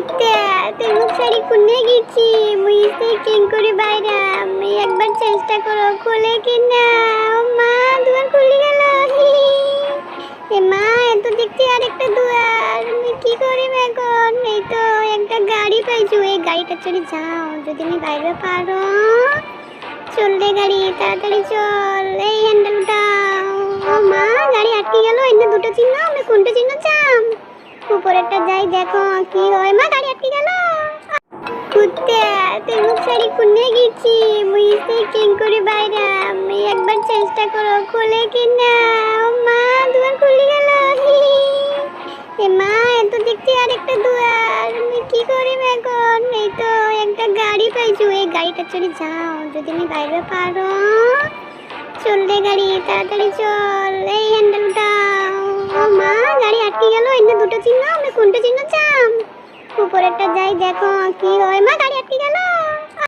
কুত্তা তুই মুখ সারি খুলে গেছি মুই কেং করে বাইরা আমি একবার চেষ্টা করো খুলে কিনা ও মা দুয়ার খুলে গেল এ মা এত দেখছি আরেকটা দুয়ার আমি কি করি এখন এই তো একটা গাড়ি পাইছো এই গাড়িটা চড়ে যাও যদি আমি বাইরে পারো চল রে গাড়ি তাড়াতাড়ি চল এই হ্যান্ডেল উঠাও ও মা গাড়ি আটকে গেল এনে দুটো চিহ্ন আমি কোনটা চিহ্ন চাম উপরেরটা যাই দেখো কি হয় মা গাড়ি আটকে গেল কুত্তা তুই মুখ সারি খুলে গেছি মুই কেং করে বাইরা আমি একবার চেষ্টা করো খুলে কিনা ও মা দুয়ার খুলে গেল এ মা এত দেখছি আরেকটা দুয়ার আমি কি করি এখন এই তো একটা গাড়ি পাইছো এই গাড়িটা চড়ে যাও যদি আমি বাইরে পারো চল রে গাড়ি তাড়াতাড়ি চল এই হ্যান্ডেল উঠাও ও মা গাড়ি আটকে গেল এনে দুটো চিহ্ন আমি কোনটা চিহ্ন চাম উপরেরটা যাই দেখো কি হয় মা গাড়ি